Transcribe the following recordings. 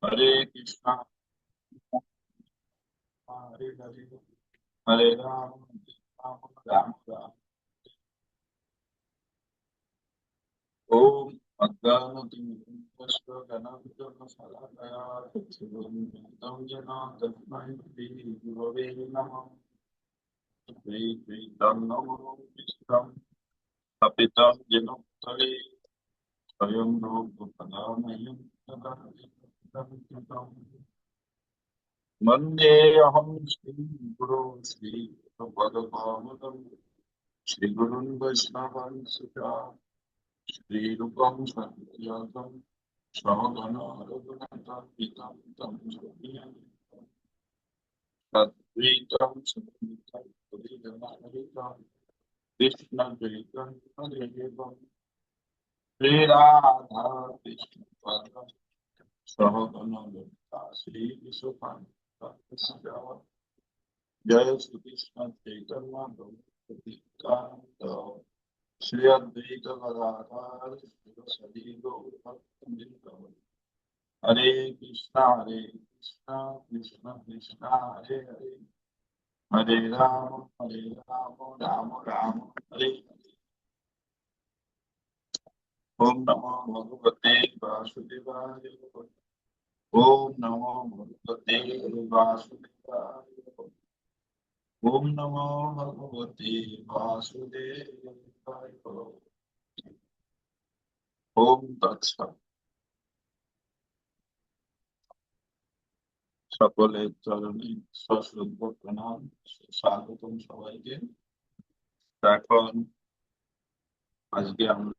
हरे कृष्णा हरे हरे हरे राम राम राम राम। ओम अज्ञानतिमिरन्दस्य ज्ञानाञ्जनशलाकया चक्षुरुन्मिलितं येन तस्मै श्रीगुरवे नमः। श्रीकृतं नमो कृष्णं स्थापितं येन भूतले स्वयं रूपकदा मह्यं ददाति। वन्देऽहं श्रीगुरो श्रीभगवद्पादं श्रीगुरुन् वैष्णवांश्च श्रीरूपं सत्यजातं सगण रघुनाथान्वितं तं तद्वैतं सुखमितं परिजनसहितं कृष्णद्वैतं हरेवं श्रीराधा कृष्णपादां सगण ललिता श्रीविशुखान्वितं जय श्री कृष्ण चैतन्य प्रभु नित्यानंद श्री अद्वैत गदाधर श्री गौर हरे कृष्णा कृष्ण कृष्ण हरे हरे हरे राम राम हरे हरे। ओम नमो भगवते वासुदेवाय। ओम नमो भगवते वासुदेवाय। ओम नमो भगवते वासुदेवाय। ओम तत्सत्। সকলের চরণে সশ্রদ্ধ প্রণাম, স্বাগতম সবাইকে। এখন আজকে আমরা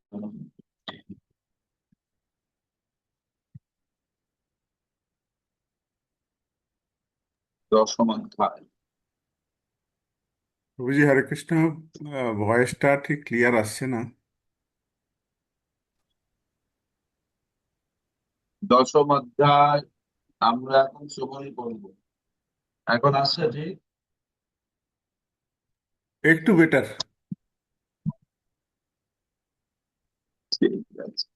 দশম অধ্যায়। প্রভুজি হরে কৃষ্ণ। ভয়েসটা ঠিক ক্লিয়ার আসছে না। দশম অধ্যায় আমরা এখন শ্রবণ করব। এখন আসছে ঠিক? একটু বেটার। ঠিক আছে।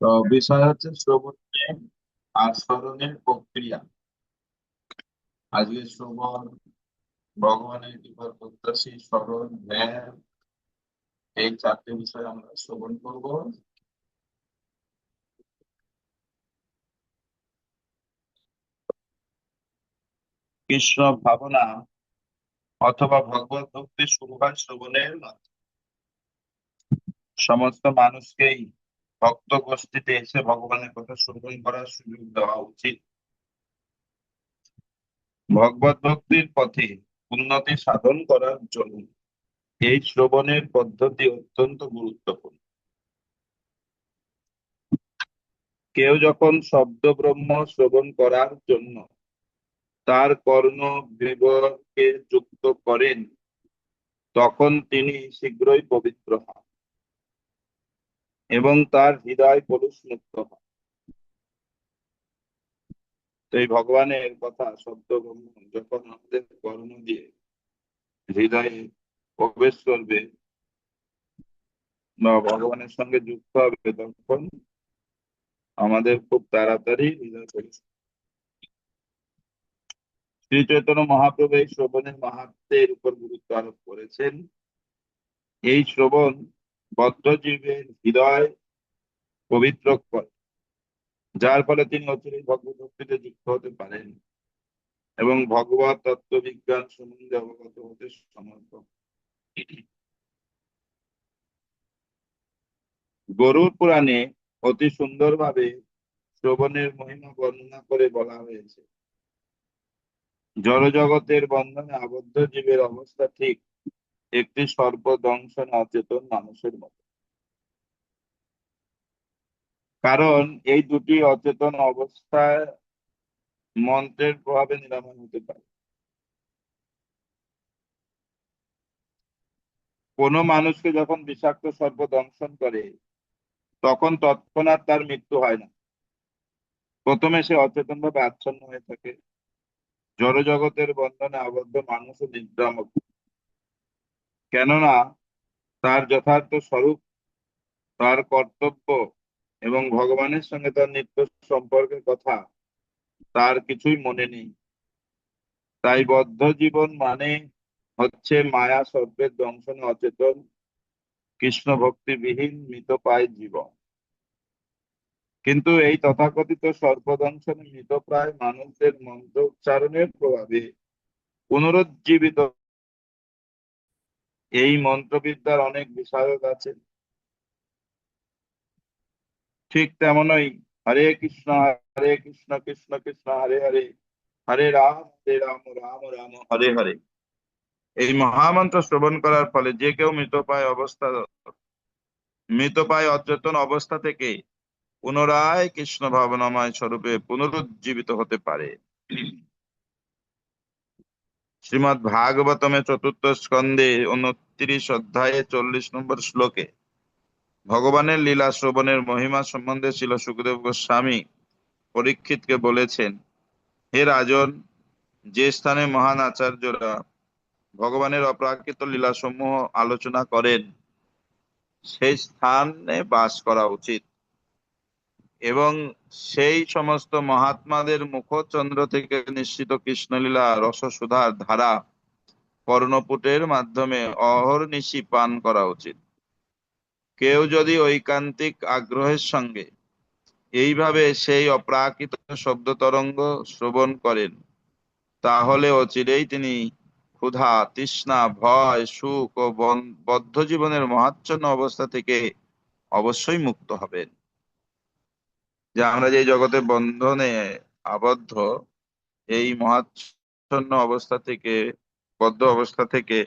তো বিষয় হচ্ছে শ্রবণের আর স্মরণের প্রক্রিয়া। আজকে শ্রবণ, ভগবানের কৃপা প্রত্যাশী, স্মরণ, ধ্যান, এই চারটে বিষয় আমরা শ্রবণ করব। কৃষ্ণ ভাবনা অথবা ভগবত ভক্তি শুরু হয় শ্রবণের মাধ্যমে। সমস্ত মানুষকেই ভক্ত গোষ্ঠীতে এসে ভগবানের কথা শ্রবণ করার সুযোগ দেওয়া উচিত। ভগবত ভক্তির পথে উন্নতি সাধন করার জন্য এই শ্রবণের পদ্ধতি অত্যন্ত গুরুত্বপূর্ণ। কেউ যখন শব্দ ব্রহ্ম শ্রবণ করার জন্য তার কর্ণ বিবরকে যুক্ত করেন, তখন তিনি শীঘ্রই পবিত্র হন এবং তার হৃদয় কলুষ মুক্ত হয়। তো এই ভগবানের কথা শব্দ ব্রহ্ম যখন আমাদের কর্ণ দিয়ে হৃদয়ে প্রবেশ করবে বা ভগবানের সঙ্গে যুক্ত হবে, তখন আমাদের খুব তাড়াতাড়ি হৃদয় পরিষ্কার। শ্রী চৈতন্য মহাপ্রভু এই শ্রবণের মাহাত্ম্যের উপর গুরুত্ব আরোপ করেছেন। এই শ্রবণ বদ্ধজীবের হৃদয় পবিত্র করে, যার ফলে তিনি অচিরেই ভগবত ভক্তিতে যুক্ত হতে পারেন এবং ভগবত তত্ত্ববিজ্ঞান সম্বন্ধে অবগত হতে সমর্থ। গরুড় পুরাণে অতি সুন্দরভাবে শ্রবণের মহিমা বর্ণনা করে বলা হয়েছে, জড়জগতের বন্ধনে আবদ্ধ জীবের অবস্থা ঠিক একটি সর্বদংশন অচেতন মানুষের মতো। কারণ এই দুটি অচেতন অবস্থায় মন্ত্রের প্রভাবে নিরাময় হতে পারে। কোনো মানুষকে যখন বিষাক্ত সর্প দংশন করে, তখন তৎক্ষণাৎ তার মৃত্যু হয় না। প্রথমে সে অচেতন ভাবে আচ্ছন্ন হয়ে থাকে। জড়জগতের বন্ধনে আবদ্ধ মানুষও নিদ্রামগ্ন, কেননা তার যথার্থ স্বরূপ, তার কর্তব্য এবং ভগবানের সঙ্গে তার নিত্য সম্পর্কের কথা তার কিছুই মনে নেই। তাই বদ্ধ জীবন মানে হচ্ছে মায়া সর্পের দংশনে অচেতন কৃষ্ণ ভক্তিবিহীন মৃতপ্রায় জীবন। কিন্তু এই তথাকথিত সর্পদংশনে মৃতপ্রায় মানুষদের মন্ত্র উচ্চারণের প্রভাবে পুনরুজ্জীবিত এই মন্ত্রবিদ্যার অনেক বিশারদ আছে। ঠিক তেমনই হরে কৃষ্ণ কৃষ্ণ কৃষ্ণ হরে হরে, হরে রাম রাম রাম হরে হরে, এই মহামন্ত্র শ্রবণ করার ফলে যে কেউ মৃতপ্রায় অচেতন অবস্থা থেকে পুনরায় কৃষ্ণ ভাবনাময় স্বরূপে পুনরুজ্জীবিত হতে পারে। শ্রীমৎ ভাগবতমে চতুর্থ স্কন্ধে 29 অধ্যায়ে 40 নম্বর শ্লোকে ভগবানের লীলা শ্রবণের মহিমা সম্বন্ধে ছিল সুখদেব গোস্বামী পরীক্ষিতকে বলেছেন, হে রাজন, যে স্থানে মহান আচার্যরা ভগবানের অপ্রাকৃত লীলা সমূহ আলোচনা করেন সেই স্থানে বাস করা উচিত এবং সেই সমস্ত মহাত্মাদের মুখচন্দ্র থেকে নিঃসৃত কৃষ্ণলীলা রসসুধার ধারা কর্ণপুটের মাধ্যমে অহর্নিশি পান করা উচিত। কেউ যদি ঐকান্তিক আগ্রহের সঙ্গে এইভাবে সেই অপ্রাকৃত শব্দ তরঙ্গ শ্রবণ করেন তাহলে অচিরেই তিনি ক্ষুধা, তৃষ্ণা, ভয়, সুখ ও বদ্ধ জীবনের মহাচ্ছন্ন অবস্থা থেকে অবশ্যই মুক্ত হবেন। যে আমরা যে জগতে বন্ধনে আবদ্ধ, এই মহাচ্ছন্ন অবস্থা থেকে, বদ্ধ অবস্থা থেকে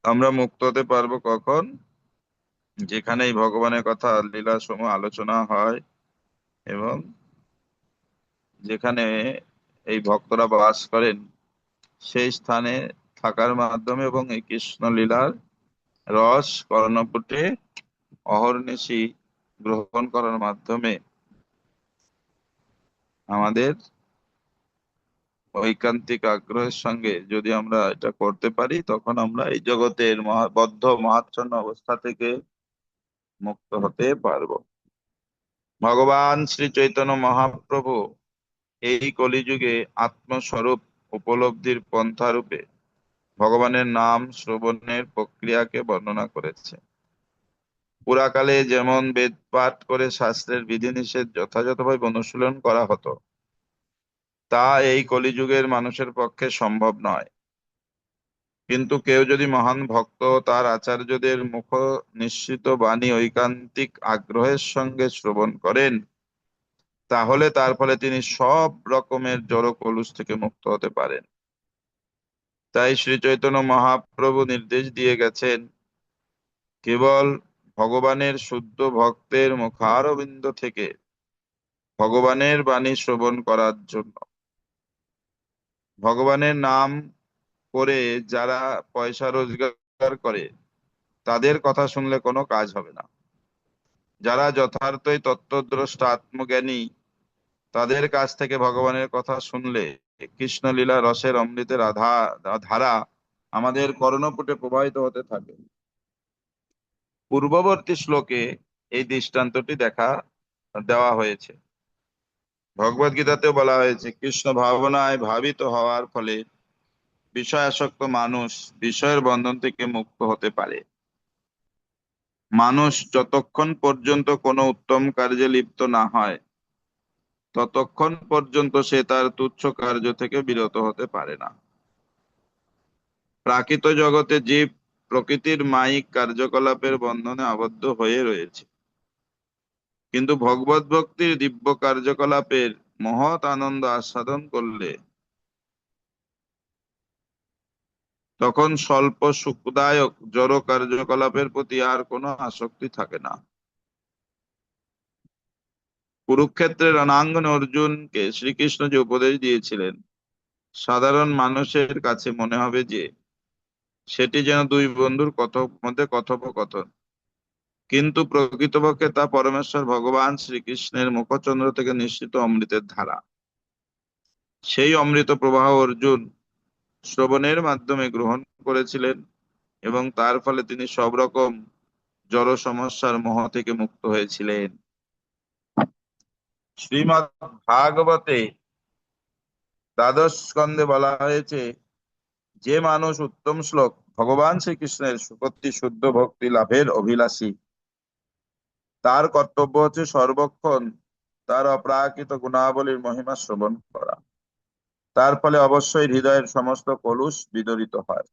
আমরা মুক্ত হতে পারবো কখন? যেখানে এই ভগবানের কথা লীলা সমূহ আলোচনা হয় এবং যেখানে এই ভক্তরা বাস করেন সেই স্থানে থাকার মাধ্যমে এবং এই কৃষ্ণ লীলার রস কর্ণপুটে অহর্নিশি গ্রহণ করার মাধ্যমে আমাদের ঐকান্তিক আগ্রহের সঙ্গে যদি আমরা এটা করতে পারি তখন আমরা এই জগতের বদ্ধ মহাচ্ছন্ন অবস্থা থেকে মুক্ত হতে পারবো। ভগবান শ্রী চৈতন্য মহাপ্রভু এই কলিযুগে আত্মস্বরূপ উপলব্ধির পন্থা রূপে ভগবানের নাম শ্রবণের প্রক্রিয়াকে বর্ণনা করেছে। পুরাকালে যেমন বেদ পাঠ করে শাস্ত্রের বিধিনিষেধ যথাযথভাবে অনুশীলন করা হতো, তা এই কলিযুগের মানুষের পক্ষে সম্ভব নয়। কিন্তু কেউ যদি মহান ভক্ত ও তার আচার্যদের মুখ নিঃসৃত বাণী ঐকান্তিক আগ্রহের সঙ্গে শ্রবণ করেন তাহলে তার ফলে তিনি সব রকমের জড় কলুষ থেকে মুক্ত হতে পারেন। তাই শ্রী চৈতন্য মহাপ্রভু নির্দেশ দিয়ে গেছেন, কেবল ভগবানের শুদ্ধ ভক্তের মুখারবিন্দ থেকে ভগবানের বাণী শ্রবণ করার জন্য। ভগবানের নাম করে যারা পয়সা রোজগার করে তাদের কথা শুনলে কোনো কাজ হবে না। যারা যথার্থই তত্ত্বদ্রষ্টা আত্মজ্ঞানী তাদের কাছ থেকে ভগবানের কথা শুনলে কৃষ্ণলীলা রসের অমৃতের ধারা আমাদের কর্ণপুটে প্রবাহিত হতে থাকে। পূর্ববর্তী শ্লোকে এই দৃষ্টান্তটি দেওয়া হয়েছে। ভগবদ গীতাতেও বলা হয়েছে, কৃষ্ণ ভাবনায় ভাবিত হওয়ার ফলে বিষয়াসক্ত মানুষ বিষয়ের বন্ধন থেকে মুক্ত হতে পারে। মানুষ যতক্ষণ পর্যন্ত কোনো উত্তম কার্যে লিপ্ত না হয় ততক্ষণ পর্যন্ত সে তার তুচ্ছ কার্য থেকে বিরত হতে পারে না। প্রাকৃত জগতে জীব প্রকৃতির মায়িক কার্যকলাপের বন্ধনে আবদ্ধ হয়ে রয়েছে, কিন্তু ভগবত ভক্তির দিব্য কার্যকলাপের মহৎ আনন্দ আস্বাদন করলে তখন স্বল্প সুখদায়ক জড় কার্যকলাপের প্রতি আর কোনো আসক্তি থাকে না। কুরুক্ষেত্রের রণাঙ্গনে অর্জুনকে শ্রীকৃষ্ণ যে উপদেশ দিয়েছিলেন, সাধারণ মানুষের কাছে মনে হবে যে সেটি যেন দুই বন্ধুর মধ্যে কথোপকথন, কিন্তু প্রকৃতপক্ষে তা পরমেশ্বর ভগবান শ্রীকৃষ্ণের মুখচন্দ্র থেকে নিঃসৃত অমৃতের ধারা। সেই অমৃত প্রবাহ অর্জুন শ্রবণের মাধ্যমে গ্রহণ করেছিলেন এবং তার ফলে তিনি সব রকম জড় সমস্যার মোহ থেকে মুক্ত হয়েছিলেন। শ্রীমদ্ ভাগবতে দ্বাদশ স্কন্ধে বলা হয়েছে, যে মানুষ উত্তম শ্লোক ভগবান শ্রীকৃষ্ণের সুকৃতি শুদ্ধ ভক্তি লাভের অভিলাষী, তার কর্তব্য হচ্ছে সর্বক্ষণ তার অপ্রাকৃত গুণাবলীর মহিমা শ্রবণ করা। তার ফলে অবশ্যই হৃদয়ের সমস্ত কলুষ বিদরিত হয়।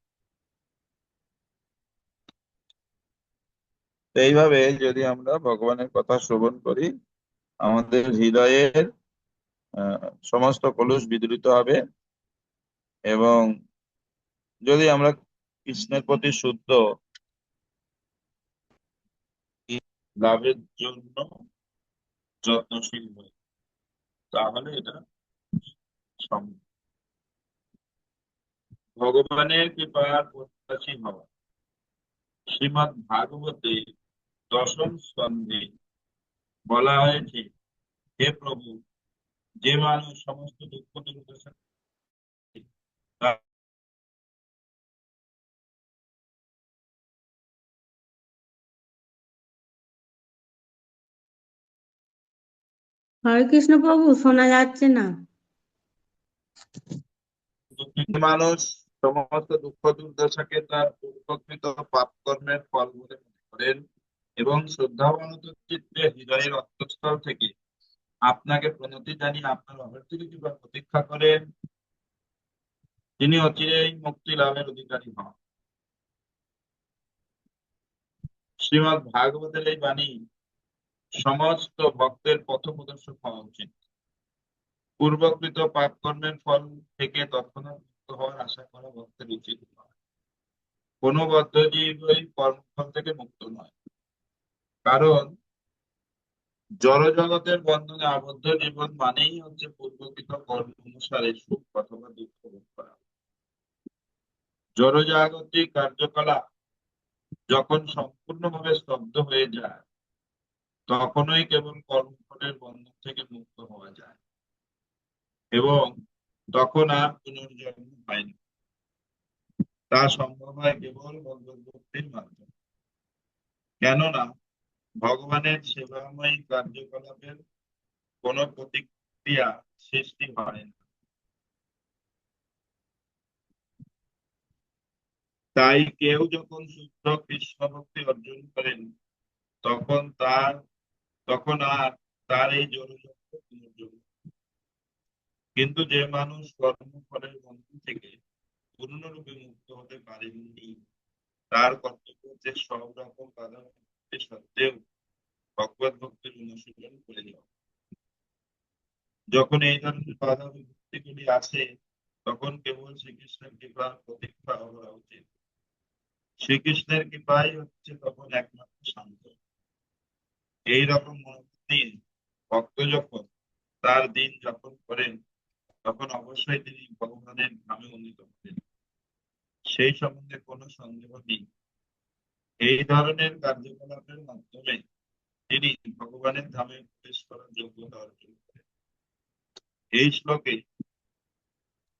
তো এইভাবে যদি আমরা ভগবানের কথা শ্রবণ করি, আমাদের হৃদয়ের সমস্ত কলুষ বিদরিত হবে। এবং যদি আমরা কৃষ্ণের প্রতি শুদ্ধ লাভের জন্য যত্নশীল হই, তাহলে এটা সম্ভব। ভগবানের কৃপার প্রত্যাশী হওয়া। শ্রীমদ্ ভাগবতে দশম স্কন্ধে বলা হয়েছে, হে প্রভু, যে মানুষ সমস্ত দুঃখ দুর্দশা তার হরে কৃষ্ণ প্রভু, শোনা যাচ্ছে না। যে মানুষ সমস্ত দুঃখ দুর্দশাকে তার পূর্বকৃত পাপ কর্মের ফল বলে মনে করেন এবং শ্রদ্ধাবনত চিত্তে হৃদয়ের অন্তঃস্থল থেকে আপনাকে প্রণতি জানিয়ে আপনার অভ্যর্থিত কৃপা প্রতীক্ষা করেন, তিনি অচিরেই মুক্তি লাভের অধিকারী হন। শ্রীমদ্ ভাগবতের এই বাণী সমস্ত ভক্তের পথ প্রদর্শক হওয়া উচিত। পূর্বকৃত পাপ কর্মের ফল থেকে তৎক্ষণাৎ মুক্ত হওয়ার আশা করা ভক্তের উচিত নয়। কোনো বদ্ধজীবই কর্মফল থেকে মুক্ত নয়, কারণ জড় জগতের বন্ধনে আবদ্ধ জীবন মানেই হচ্ছে পূর্বকৃত কর্ম অনুসারে সুখ অথবা দুঃখ ভোগ করা। জড়জাগতিক কার্যকলাপ যখন সম্পূর্ণভাবে স্তব্ধ হয়ে যায়, তখনই কেবল কর্মফলের বন্ধন থেকে মুক্ত হওয়া যায় এবং তখন আর পুনর্জন্ম হয় না। তা সম্ভব হয় কেবল ভগবত ভক্তির মাধ্যমে। কেননা ভগবানের সেবাময়ী কার্যকলাপের কোন প্রতিক্রিয়া সৃষ্টি হয় না। তাই কেউ যখন শুদ্ধ কৃষ্ণ ভক্তি অর্জন করেন, তখন আর তার এই জড়জগৎ পুনর্জন্ম। কিন্তু যে মানুষ কর্মফলের বন্ধন থেকে পূর্ণরূপে মুক্ত হতে পারেননি, তার কর্তব্য হচ্ছে সব রকম বাধা বিপত্তি সত্ত্বেও ভগবত ভক্তির অনুশীলন করে যাওয়া। যখন এই ধরনের বাধা বিপত্তিগুলি আসে, তখন কেবল শ্রীকৃষ্ণের কৃপার প্রতীক্ষা করা উচিত। শ্রীকৃষ্ণের কৃপাই হচ্ছে তখন একমাত্র শান্ত। এইরকম মনোভাব নিয়ে ভক্ত যখন তার দিন যাপন করেন, তখন অবশ্যই তিনি ভগবানের ধামে উন্নীত হবেন, সেই সম্বন্ধে কোনো সন্দেহ নেই। এই ধরনের কার্যকলাপের মাধ্যমে তিনি ভগবানের ধামে প্রবেশ করার যোগ্যতা অর্জন করেন। এই শ্লোকে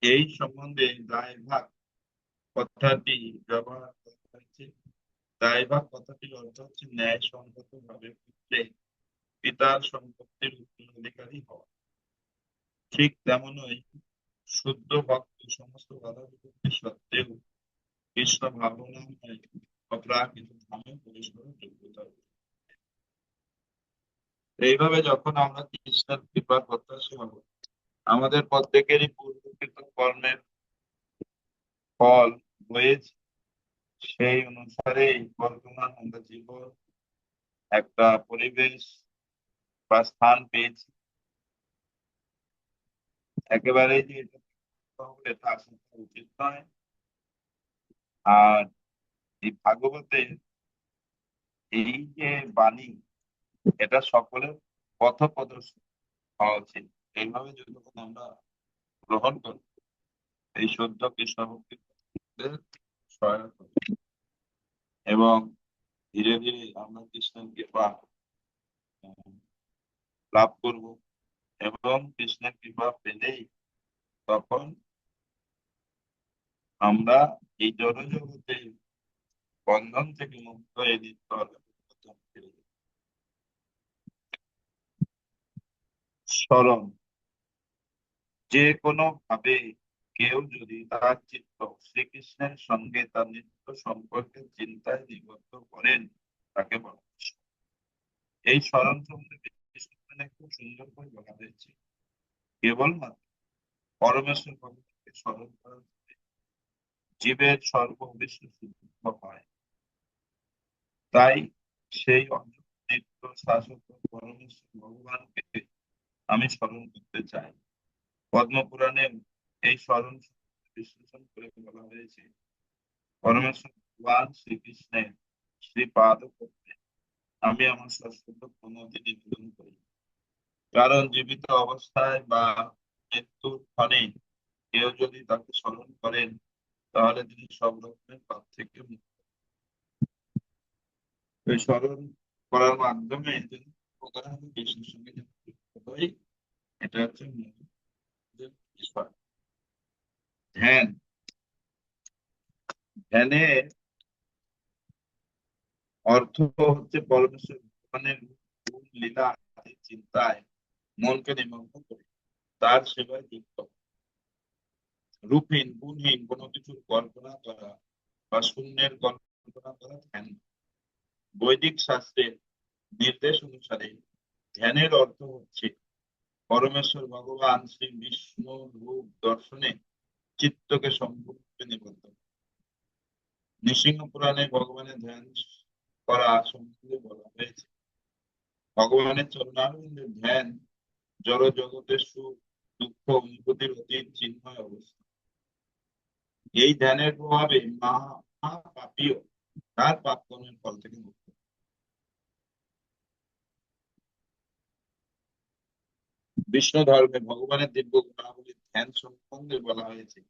এই সম্বন্ধে দায়ভাগ কথাটি ব্যবহার করা হয়েছে। দায়ভাগ কথাটির অর্থ হচ্ছে ন্যায় সঙ্গত ভাবে পুত্রে পিতার সম্পত্তির উত্তরাধিকারী হওয়া। ঠিক তেমনই শুদ্ধ ভক্ত সমস্ত বাধা বিপত্তি সত্ত্বেও কৃষ্ণ ভাবনাময় অপ্রাকৃত ধামে প্রবেশ করার যোগ্যতা অর্জন। এইভাবে যখন আমরা কৃষ্ণের কৃপার প্রত্যাশী হব, আমাদের প্রত্যেকেরই পূর্বকৃত কর্মের ফল হয়েছে, সেই অনুসারে বর্তমান আমরা জীবন একটা পরিবেশ বা স্থান পেয়েছি। একেবারেই যে এটা হবে তা আশা করা উচিত নয়। আর এই ভাগবতের এই যে বাণী, এটা সকলের পথ প্রদর্শন হওয়া উচিত। এইভাবে যতক্ষণ আমরা গ্রহণ করি, এই শুদ্ধ কৃষ্ণ ভক্তির সহায়ক হবে এবং ধীরে ধীরে আমরা কৃষ্ণের কৃপা আহ, লাভ করব। এবং কৃষ্ণের কৃপা পেলেই তখন আমরা এই জড় জগতে বন্ধন থেকে মুক্ত হয়ে নিত্য আনন্দের পথে ফিরে যাব। স্মরণ, যে কোনো ভাবে কেউ যদি তার চিত্ত শ্রীকৃষ্ণের সঙ্গে তার নিত্য সম্পর্কের চিন্তায় নিবদ্ধ করেন, তাকে বলা হয় স্মরণ। এই স্মরণ সম্বন্ধে বিষ্ণু পুরাণে খুব সুন্দর করে বলা হয়েছে। কেবলমাত্র পরমেশ্বর ভগবানকে স্মরণ করার ফলে জীবের সর্ববিশ্ব শুদ্ধ হয়। তাই সেই অনন্ত নিত্য শাশ্বত পরমেশ্বর ভগবানকে আমি স্মরণ করতে চাই। পদ্মপুরাণে এই স্মরণ সম্বন্ধে বিশ্লেষণ করে বলা হয়েছে, পরমেশ্বর ভগবান শ্রীকৃষ্ণের শ্রীপাদ পদ্মে আমি আমার শাশ্বত প্রণতি নিবেদন করি। কারণ জীবিত অবস্থায় বা মৃত্যুর ক্ষণে কেউ যদি তাকে স্মরণ করেন, তাহলে তিনি সব রকমের পাপ থেকে মুক্ত। এই স্মরণ করার মাধ্যমে তিনি উপকার হবে, কৃষ্ণের সঙ্গে যেন যুক্ত হই। এটা হচ্ছে মূল যে বিষয়। ধ্যান, ধ্যানের অর্থ হচ্ছে পরমেশ্বর ভগবানের গুণ লীলা আদি চিন্তায় মনকে নিমগ্ন করে তার সেবায় যুক্ত। রূপহীন গুণহীন কোনো কিছুর কল্পনা করা বা শূন্যের কল্পনা করা ধ্যান। বৈদিক শাস্ত্রের নির্দেশ অনুসারে ধ্যানের অর্থ হচ্ছে পরমেশ্বর ভগবান শ্রী বিষ্ণু রূপ দর্শনে চিত্তকে সম্পূর্ণরূপে নিবদ্ধ। নৃসিংহ পুরাণে ভগবানের ধ্যান করা সম্বন্ধে বলা হয়েছে, ভগবানের চরণারবিন্দের ধ্যান জড় জগতের সুখ দুঃখ অনুভূতির অতীত চিন্ময় অবস্থা। এই ধ্যানের প্রভাবে মহাপাপীও তার পাপ কর্মের ফল থেকে মুক্ত। বিষ্ণু ধর্মে ভগবানের দিব্য গুণাবলীর ধ্যান সম্বন্ধে বলা হয়েছে,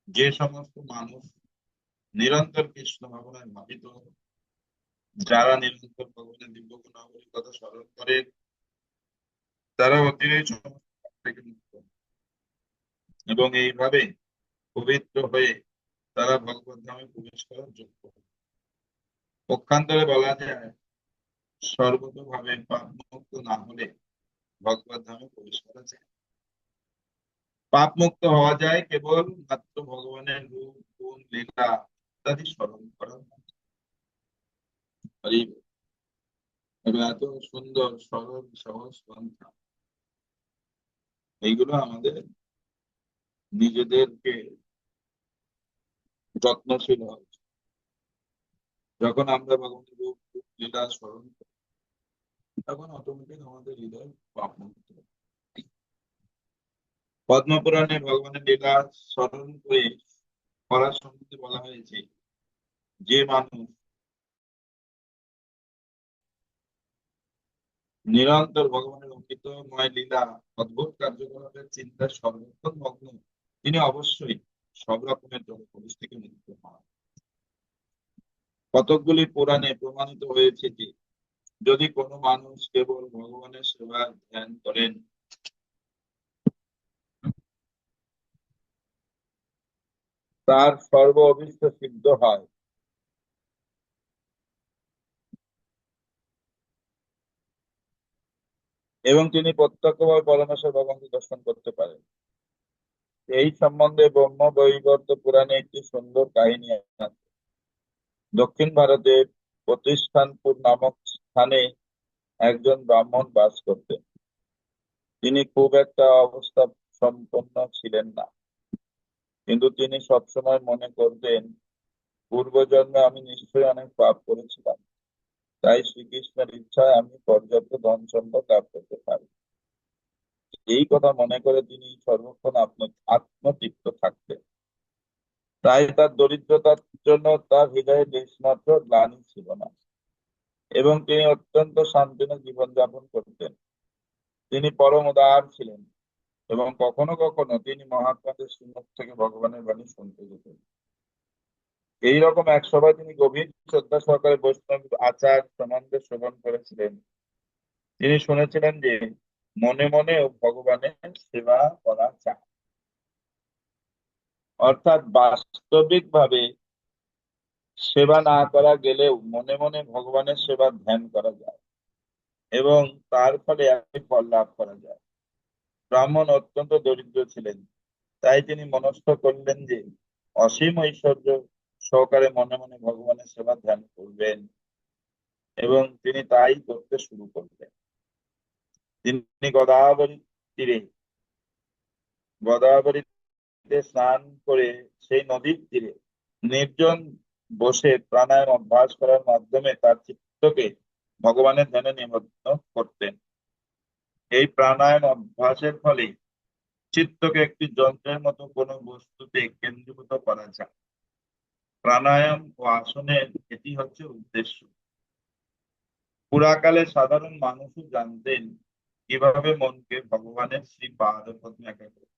যে সমস্ত মানুষ নিরন্তর কৃষ্ণ ভাবনায় ভাবিত, যারা নিরন্তর ভগবানের দিব্য গুণাবলীর কথা স্মরণ করেন, তারা অচিরেই সমস্ত পাপ থেকে মুক্ত এবং এইভাবে পবিত্র হয়ে তারা ভগবত ধামে প্রবেশ করার যোগ্য। পক্ষান্তরে বলা যায়, সর্বতোভাবে পাপ মুক্ত না হলে ভগবত ধামে প্রবেশ করা যায়। পাপ মুক্ত হওয়া যায় কেবল মাত্র ভগবানের রূপ গুণ লীলা ইত্যাদি স্মরণ করার মাধ্যমে। হরি বল। এবার এত সুন্দর সরল সহজ পন্থা, এইগুলো আমাদের নিজেদেরকে যত্নশীল হওয়া উচিত। যখন আমরা ভগবানের রূপ গুণ লীলা স্মরণ করি, তখন অটোমেটিক আমাদের হৃদয় পাপ মুক্ত হয়। পদ্মপুরাণে ভগবানের লীলা স্মরণ করে করার সম্বন্ধে বলা হয়েছে, যে মানুষ নিরন্তর ভগবানের অমৃতময় লীলা অদ্ভুত কার্যকলাপের চিন্তায় সর্বক্ষণ মগ্ন, তিনি অবশ্যই সব রকমের জড় থেকে মুক্ত হন। কতকগুলি পুরাণে প্রমাণিত হয়েছে যে যদি কোনো মানুষ কেবল ভগবানের সেবার ধ্যান করেন, তার সর্ব অভীষ্ট সিদ্ধ হয় এবং তিনি প্রত্যক্ষভাবে পরমেশ্বর ভগবানকে দর্শন করতে পারেন। এই সম্বন্ধে ব্রহ্মবৈবর্ত পুরাণে একটি সুন্দর কাহিনী আছে। দক্ষিণ ভারতের প্রতিষ্ঠানপুর নামক স্থানে একজন ব্রাহ্মণ বাস করতেন। তিনি খুব একটা অবস্থা সম্পন্ন ছিলেন না, কিন্তু তিনি সবসময় মনে করতেন, পূর্বজন্মে আমি নিশ্চয়ই অনেক পাপ করেছিলাম, তাই শ্রীকৃষ্ণের ইচ্ছায় আমি পর্যাপ্ত ধন সম্পদ লাভ করতে পারি। এই কথা মনে করে তিনি সর্বক্ষণ আত্মতৃপ্ত থাকতেন। তাই তার দরিদ্রতার জন্য তার হৃদয়ে লেশমাত্র গ্লানি ছিল না এবং তিনি অত্যন্ত শান্তিময় জীবনযাপন করতেন। তিনি পরম উদার ছিলেন এবং কখনো কখনো তিনি মহাত্মাদের শ্রীমুখ থেকে ভগবানের বাণী শুনতে যেতেন। এইরকম এক সভায় তিনি গভীর শ্রদ্ধা সহকারে বৈষ্ণব আচার সম্বন্ধে শ্রবণ করেছিলেন। তিনি শুনেছিলেন যে মনে মনেও ভগবানের সেবা করা যায়, অর্থাৎ বাস্তবিক ভাবে সেবা না করা গেলেও মনে মনে ভগবানের সেবা ধ্যান করা যায় এবং তার ফলে একই ফল লাভ করা যায়। ব্রাহ্মণ অত্যন্ত দরিদ্র ছিলেন, তাই তিনি মনস্থ করলেন যে অসীম ঐশ্বর্য সহকারে মনে মনে ভগবানের সেবা ধ্যান করবেন, এবং তিনি তাই করতে শুরু করলেন। তিনি তীরে গোদাবরীতে স্নান করে সেই নদীর তীরে নির্জন বসে প্রাণায়াম অভ্যাস করার মাধ্যমে তার চিত্তকে ভগবানের ধ্যানে নিমগ্ন করতেন। এই প্রাণায়াম অভ্যাসের ফলে চিত্তকে একটি যন্ত্রের মতো কোনো বস্তুতে কেন্দ্রীভূত করা যায়। প্রাণায়াম ও আসনের এটি হচ্ছে উদ্দেশ্য। পুরাকালে সাধারণ মানুষও জানতেন কিভাবে মনকে ভগবানের শ্রী পাদ পদ্মে একাগ্র করতে।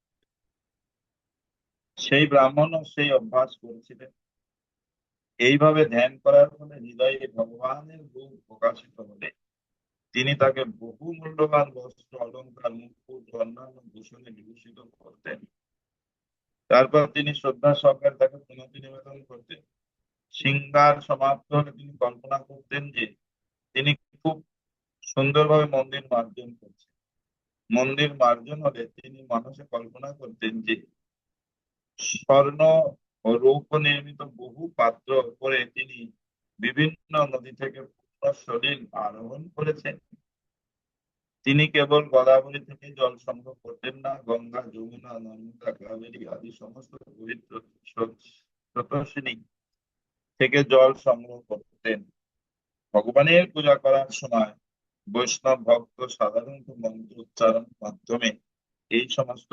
সেই ব্রাহ্মণও সেই অভ্যাস করেছিলেন। এইভাবে ধ্যান করার ফলে হৃদয়ে ভগবানের রূপ প্রকাশিত হলে তিনি তাকে বহু মূল্যবান বস্ত্র, অলংকার, মুকুট ও অন্যান্য ভূষণে বিভূষিত করতেন। তারপর তিনি শ্রদ্ধা সহকারে তাকে প্রণতি নিবেদন করতেন। শৃঙ্গার সমাপ্ত হলে তিনি কল্পনা করতেন যে তিনি খুব সুন্দরভাবে মন্দির মার্জন করছেন। মন্দির মার্জন হলে তিনি মানুষে কল্পনা করতেন যে স্বর্ণ ও রৌপ্য নির্মিত বহু পাত্র করে তিনি বিভিন্ন নদী থেকে পূর্ণ সলিল আরোহণ করেছেন। তিনি কেবল গোদাবরী থেকে জল সংগ্রহ করতেন না, গঙ্গা, যমুনা, নর্মদা, কাবেরী আদি সমস্ত পবিত্র স্রোতস্বিনী থেকে জল সংগ্রহ করতেন। ভগবানের পূজা করার সময় বৈষ্ণব ভক্ত সাধারণত মন্ত্র উচ্চারণের মাধ্যমে এই সমস্ত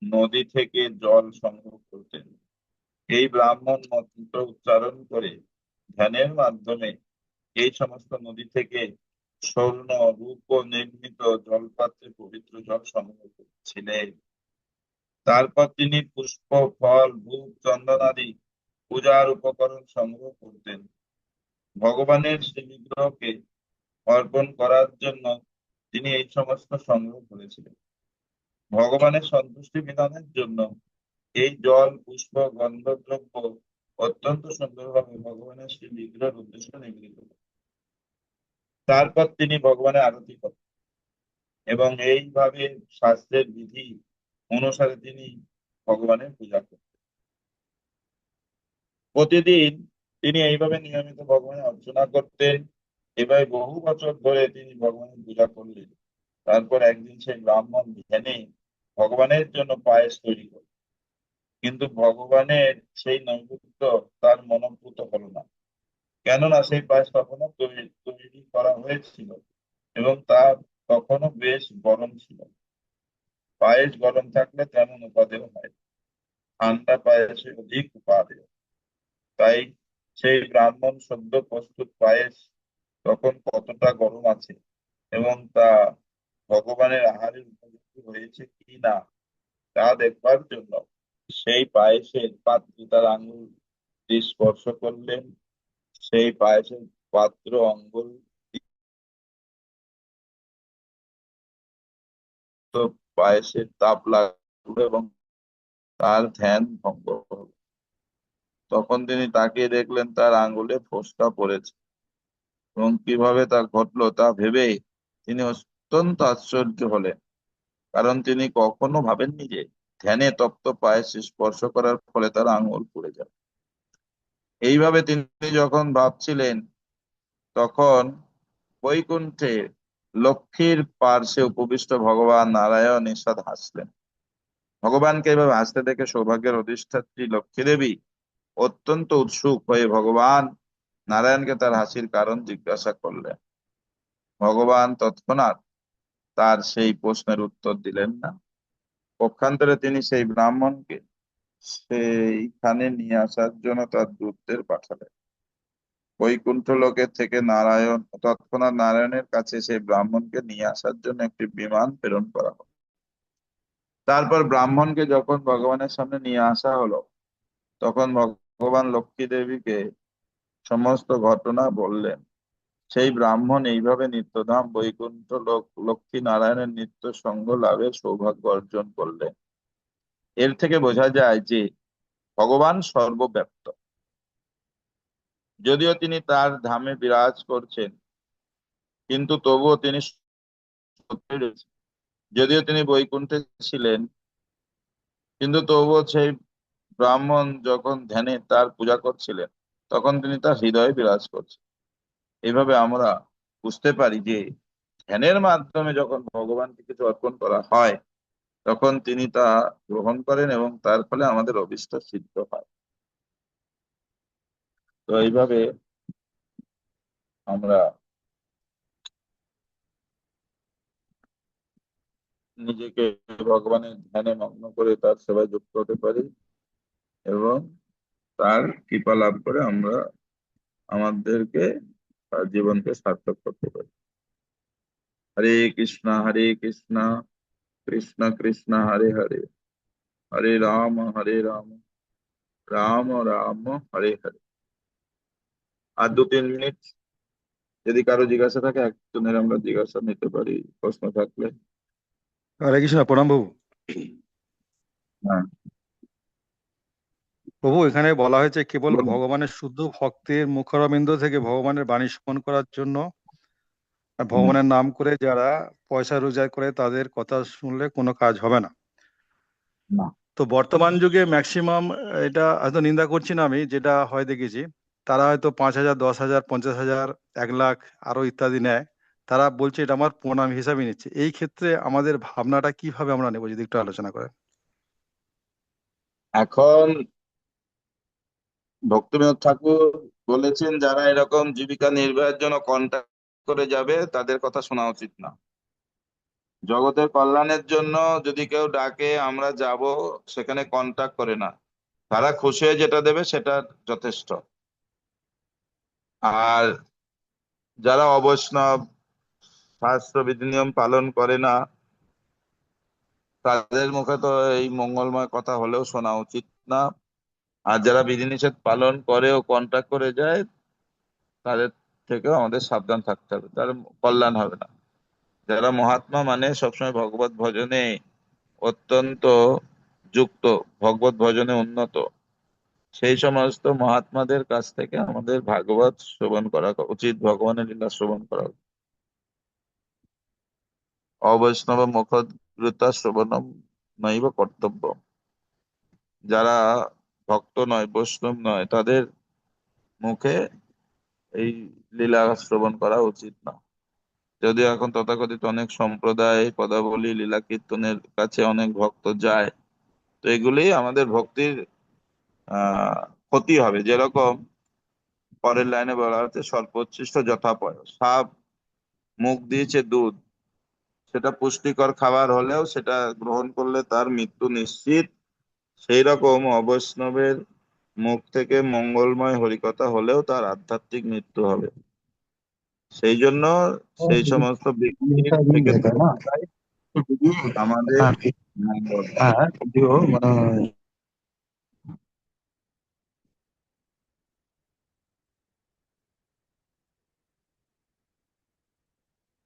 নদী থেকে জল সংগ্রহ করতেন। এই ব্রাহ্মণ মন্ত্র উচ্চারণ করে ধ্যানের মাধ্যমে এই সমস্ত নদী থেকে স্বর্ণ, রূপ নির্মিত জলপাত্রে পবিত্র জল সংগ্রহ করছিলেন। তারপর তিনি পুষ্প, ফল, ধূপ, চন্দন আদি পূজার উপকরণ সংগ্রহ করতেন। ভগবানের শ্রীবিগ্রহকে অর্পণ করার জন্য তিনি এই সমস্ত সংগ্রহ করেছিলেন। ভগবানের সন্তুষ্টি বিধানের জন্য এই জল, পুষ্প, গন্ধদ্রব্য অত্যন্ত সুন্দরভাবে ভগবানের শ্রী বিগ্রহের উদ্দেশ্যে নিবেদিত করতেন। তারপর তিনি ভগবানের আরতি করতেন এবং এইভাবে শাস্ত্রের বিধি অনুসারে তিনি ভগবানের পূজা করতেন। প্রতিদিন তিনি এইভাবে নিয়মিত ভগবানের অর্চনা করতেন। এভাবে বহু বছর ধরে তিনি ভগবানের পূজা করলেন। তারপর একদিন সেই ব্রাহ্মণ ধ্যানে ভগবানের জন্য পায়েস তৈরি করলেন, কিন্তু ভগবানের সেই নৈবেদ্য তার মনোভূত হলো না, কেননা সেই পায়েস তখনও তৈরি করা হয়েছিল এবং তা তখনও বেশ গরম ছিল। পায়েস গরম থাকলে তেমন উপাদেয় হয়, ঠান্ডা পায়েসে অধিক উপাদেয়। তাই সেই ব্রাহ্মণ সদ্য প্রস্তুত পায়েস তখন কতটা গরম আছে এবং তা ভগবানের আহারের উপযুক্ত হয়েছে কি না তা দেখবার জন্য সেই পায়েসের পাত্রে তার আঙুল দিয়ে স্পর্শ করলেন। সেই পায়েসের পাত্র আঙ্গুল পায়েসের তাপ লাগলো এবং তার ধ্যান ভঙ্গ হলো। তখন তিনি তাকিয়ে দেখলেন তার আঙ্গুলে ফোস্কা পড়েছে এবং কিভাবে তা ঘটলো তা ভেবে তিনি অত্যন্ত আশ্চর্য হলেন, কারণ তিনি কখনো ভাবেননি যে ধ্যানে তপ্ত পায়েস স্পর্শ করার ফলে তার আঙ্গুল পুড়ে যাবে। এইভাবে তিনি যখন ভাবছিলেন, তখন বৈকুণ্ঠে লক্ষ্মীর পার্শ্বে উপবিষ্ট ভগবান নারায়ণ ঈষৎ হাসলেন। ভগবানকে এভাবে হাসতে দেখে সৌভাগ্যের অধিষ্ঠাত্রী লক্ষ্মী দেবী অত্যন্ত উৎসুক হয়ে ভগবান নারায়ণকে তার হাসির কারণ জিজ্ঞাসা করলেন। ভগবান তৎক্ষণাৎ তার সেই প্রশ্নের উত্তর দিলেন না। পক্ষান্তরে তিনি সেই ব্রাহ্মণকে সেইখানে নিয়ে আসার জন্য তার দূতদের পাঠালেন। বৈকুণ্ঠ লোকের থেকে তৎক্ষণাৎ নারায়ণের কাছে সেই ব্রাহ্মণকে নিয়ে আসার জন্য একটি বিমান প্রেরণ করা হলো। তারপর ব্রাহ্মণকে যখন ভগবানের সামনে নিয়ে আসা হলো, তখন ভগবান লক্ষ্মী দেবীকে সমস্ত ঘটনা বললেন। সেই ব্রাহ্মণ এইভাবে নিত্যধাম বৈকুণ্ঠ লক্ষ্মী নারায়ণের নিত্য সঙ্গ লাভের সৌভাগ্য অর্জন করলেন। এর থেকে বোঝা যায় যে ভগবান সর্বব্যাপ্ত। যদিও তিনি তার ধামে বিরাজ করছেন, কিন্তু তবুও তিনি সত্যই রয়েছেন। যদিও তিনি বৈকুণ্ঠে ছিলেন, কিন্তু তবুও সেই ব্রাহ্মণ যখন ধ্যানে তার পূজা করছিলেন, তখন তিনি তার হৃদয়ে বিরাজ করছেন। এইভাবে আমরা বুঝতে পারি যে ধ্যানের মাধ্যমে যখন ভগবানকে কিছু অর্পণ করা হয়, তখন তিনি তা গ্রহণ করেন এবং তার ফলে আমাদের অভীষ্ট সিদ্ধ হয়। তো এইভাবে আমরা নিজেকে ভগবানের ধ্যানে মগ্ন করে তার সেবায় যুক্ত হতে পারি এবং তার কৃপা লাভ করে আমরা আমাদেরকে তার জীবনকে সার্থক করতে পারি। হরে কৃষ্ণ কৃষ্ণ কৃষ্ণ হরে হরে, হরে রাম রাম রাম হরে হরে। আর 2-3 মিনিট যদি কারো জিজ্ঞাসা থাকে, একজনের আমরা জিজ্ঞাসা নিতে পারি, প্রশ্ন থাকলে। হরে কৃষ্ণ, প্রণাম প্রভু। হ্যাঁ, প্রভু, এখানে বলা হয়েছে কেবল বলুন। ভগবানের শুদ্ধ ভক্তের মুখরবিন্দ থেকে ভগবানের বাণী শ্রবণ করার জন্য আর হুম, ভগবানের নাম করে যারা পয়সা রোজগার করে তাদের কথা শুনলে কোনো কাজ হবে না। না, তো বর্তমান যুগে ম্যাক্সিমাম, এটা হয়তো নিন্দা করছি না আমি, যেটা হয় দেখেছি, তারা হয়তো 5,000, 10,000, 50,000, 1 লাখ আরো ইত্যাদি নেয়। তারা বলছে এটা আমার প্রণাম হিসাবে নিচ্ছে। এই ক্ষেত্রে আমাদের ভাবনাটা কিভাবে আমরা নেবো, যদি একটু আলোচনা করেন। এখন ভক্তিবিনোদ ঠাকুর বলেছেন, যারা এরকম জীবিকা নির্বাহের জন্য কন্ট্যাক্ট করে যাবে তাদের কথা শোনা উচিত না। জগতের কল্যাণের জন্য যদি কেউ ডাকে আমরা যাব, সেখানে কন্ট্যাক্ট করে না, তারা খুশি হয়ে যেটা দেবে সেটা যথেষ্ট। আর যারা অবৈষ্ণব, শাস্ত্র বিধি নিয়ম পালন করে না, তাদের মুখে তো এই মঙ্গলময় কথা হলেও শোনা উচিত না। আর যারা বিধিনিষেধ পালন করে ও কন্ট্যাক্ট করে যায়, তাদের থেকেও আমাদের সাবধান থাকতে হবে, তার কল্যাণ হবে না। যারা মহাত্মা মানে সবসময় ভগবত ভজনে অত্যন্ত যুক্ত, ভগবত ভজনে উন্নত, সেই সমস্ত মহাত্মাদের কাছ থেকে আমাদের ভাগবত শ্রবণ করা উচিত, ভগবানের লীলা শ্রবণ করা উচিত। অবৈষ্ণব মুখোদ্গীতা শ্রবণম নৈব কর্তব্য। যারা ভক্ত নয়, বৈষ্ণব নয়, তাদের মুখে এই লীলা শ্রবণ করা উচিত না। যদিও এখন তথাকথিত অনেক সম্প্রদায় পদাবলী লীলা কীর্তনের কাছে অনেক ভক্ত যায়, তো এগুলি আমাদের ভক্তির আহ ক্ষতি হবে। যেরকম পরের লাইনে বলা হচ্ছে, সর্বোচ্ছিষ্ট যথাপয়। সাপ মুখ দিয়েছে দুধ, সেটা পুষ্টিকর খাবার হলেও সেটা গ্রহণ করলে তার মৃত্যু নিশ্চিত। সেই রকম অবৈষ্ণবের মুখ থেকে মঙ্গলময় হরিকথা হলেও তার আধ্যাত্মিক মৃত্যু হবে। সেই জন্য সেই সমস্ত ব্যক্তির থেকে দূরে থাকাই আমাদের মঙ্গল।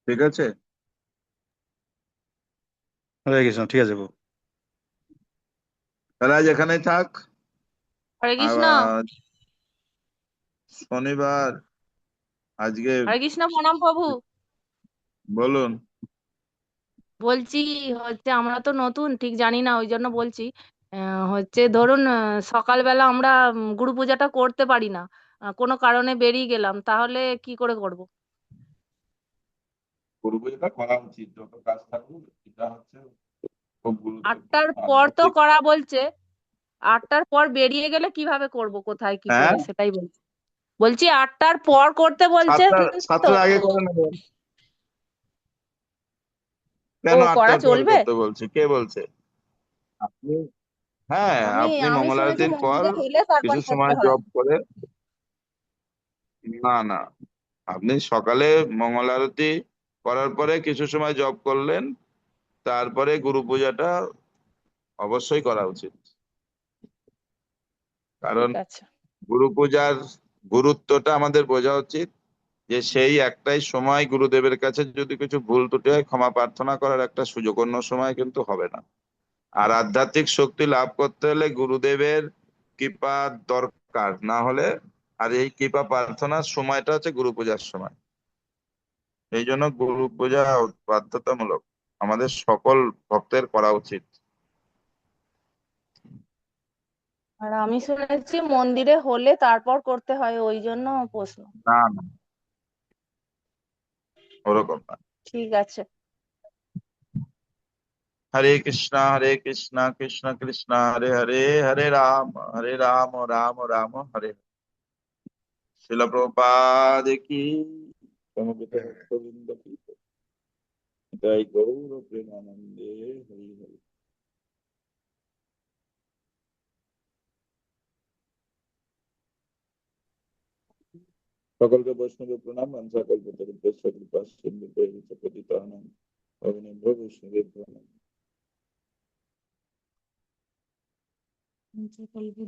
ঠিক আছে, হরে কৃষ্ণ, ঠিক আছে প্রভু। তাহলে আজ এখানেই থাক। হরে কৃষ্ণ। আবার শনিবার আজকে। হরে কৃষ্ণ, প্রণাম প্রভু। বলুন। বলছি, আমরা তো নতুন, ঠিক জানি না, ওই জন্য বলছি। ধরুন, সকালবেলা আমরা গুরু পূজাটা করতে পারি না, কোনো কারণে বেরিয়ে গেলাম, তাহলে কি করে করব? গুরু পুজোটা করা উচিত, যত কাজ থাকুক। এটা হচ্ছে খুব গুরুত্বপূর্ণ 8টার পর তো আধ্যাত্মিক। করা বলছে। 8টার পর বেরিয়ে গেলে কিভাবে করব, কোথায় কি হ্যাঁ, করে, সেটাই বলছি। বলছি 8টার পর করতে বলছেন সাতটার তো। সাতটার আগে করে নেবেন। ও, কেন করা 8টার পর চলবে? করতে বলছি, কে বলছে? আপনি, হ্যাঁ, আমি আপনি আমি মঙ্গল শুনেছি আরতির পর মন্দিরে গেলে তারপর কিছু করতে সময় হয়। জব করে। না না, আপনি সকালে মঙ্গল আরতি করার পরে কিছু সময় জব করলেন, তারপরে গুরু পূজাটা অবশ্যই করা উচিত। কারণ ঠিক আছে। গুরু পূজার গুরুত্বটা আমাদের বোঝা উচিত, যে সেই একটাই সময় গুরুদেবের কাছে যদি কিছু ভুল ত্রুটি হয় ক্ষমা প্রার্থনা করার একটা সুযোগ, অন্য সময় কিন্তু হবে না। আর আধ্যাত্মিক শক্তি লাভ করতে হলে গুরুদেবের কৃপা দরকার, না হলে। আর এই কৃপা প্রার্থনার সময়টা হচ্ছে গুরু পূজার সময়। এই জন্য গুরু পূজা বাধ্যতামূলক। আমাদের সকল ভক্তের করা উচিত। আর আমি শুনেছি মন্দিরে হলে তারপর করতে হয়, ওই জন্য প্রশ্ন। না না, ওরকম না। ঠিক আছে। হরে কৃষ্ণ কৃষ্ণ কৃষ্ণ হরে হরে, হরে রাম রাম রাম হরে হরে। শিল প্রভুপাদ কি, সমবেত ভক্তবৃন্দ কি, জয় গৌর প্রেমানন্দে, হরি হরি। সকলকে বৈষ্ণব প্রণাম। বাঞ্ছাকল্পতরুভ্যশ্চ কৃপা সিন্ধুভ্যেব পতিতানাং পাবনেভ্যো বৈষ্ণবেভ্যো নমঃ।